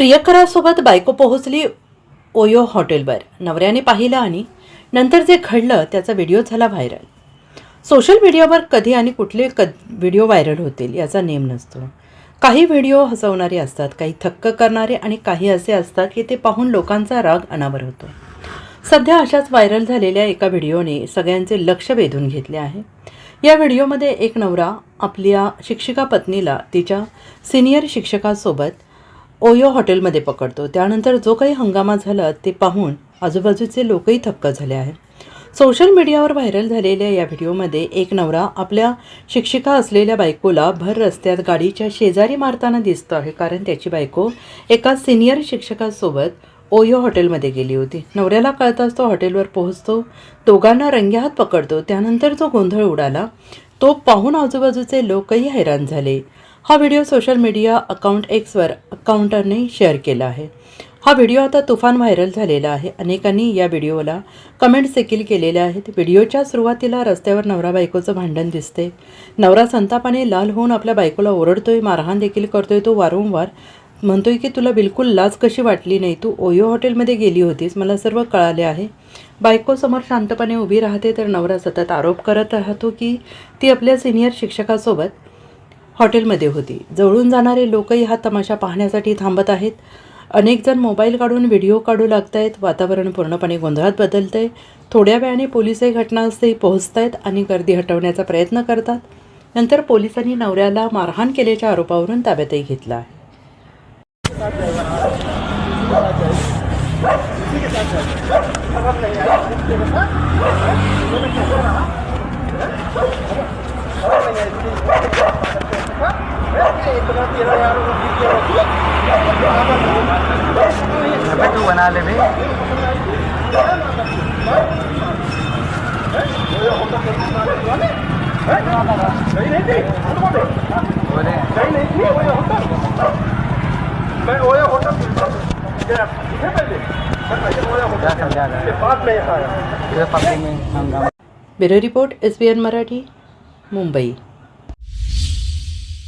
प्रियकरासोबत बायको पोहोचली ओयो हॉटेलवर. नवऱ्याने पाहिलं आणि नंतर जे घडलं त्याचा व्हिडिओ झाला व्हायरल. सोशल मीडियावर कधी आणि कुठले व्हिडिओ व्हायरल होतील याचा नेम नसतो. काही व्हिडिओ हसवणारे असतात, काही थक्क करणारे आणि काही असे असतात की ते पाहून लोकांचा राग अनावर होतो. सध्या अशाच व्हायरल झालेल्या एका व्हिडिओने सगळ्यांचे लक्ष वेधून घेतले आहे. या व्हिडिओमध्ये एक नवरा आपल्या शिक्षिका पत्नीला तिच्या सिनियर शिक्षकासोबत ओयो हॉटेलमध्ये पकडतो. त्यानंतर जो काही हंगामा झाला ते पाहून आजूबाजूचे लोकही थक्क झाले आहेत. सोशल मीडियावर व्हायरल झालेल्या या व्हिडिओमध्ये एक नवरा आपल्या शिक्षिका असलेल्या बायकोला भर रस्त्यात गाडीच्या शेजारी मारताना दिसतो आहे, कारण त्याची बायको एका सिनियर शिक्षकासोबत ओयो हॉटेलमध्ये गेली होती. नवऱ्याला कळताच तो हॉटेलवर पोहोचतो, दोघांना रंगेहात पकडतो. त्यानंतर जो गोंधळ उडाला तो पाहून आजूबाजूचे लोकही हैराण झाले. हा व्हिडिओ सोशल मीडिया अकाउंट एक्सवर अकाउंटरने शेअर केला आहे. हा व्हिडिओ आता तुफान व्हायरल झालेला आहे. अनेकांनी या व्हिडिओला कमेंट्स देखील केलेल्या आहेत. व्हिडिओच्या सुरुवातीला रस्त्यावर नवरा बायकोचं भांडण दिसते. नवरा संतापाने लाल होऊन आपल्या बायकोला ओरडतोय, मारहाण देखील करतोय. तो वारंवार म्हणतोय की तुला बिलकुल लाज कशी वाटली नाही, तू ओयो हॉटेलमध्ये गेली होतीस, मला सर्व कळाले आहे. बायको समोर शांतपणे उभी राहते तर नवरा सतत आरोप करत राहतो की ती आपल्या सिनियर शिक्षकासोबत हॉटेलमध्ये होती. जवळून जाणारे लोकही हा तमाशा पाहण्यासाठी थांबत आहेत. अनेक जण मोबाईल काढून व्हिडिओ काढू लागत आहेत. वातावरण पूर्णपणे गोंधळात बदलतं आहे. थोड्या वेळाने पोलिसही घटनास्थळी पोहोचत आहेत आणि गर्दी हटवण्याचा प्रयत्न करतात. नंतर पोलिसांनी नवऱ्याला मारहाण केल्याच्या आरोपावरून ताब्यातही घेतला आहे. तू बना ले भी bureau report SBN Marathi, Mumbai.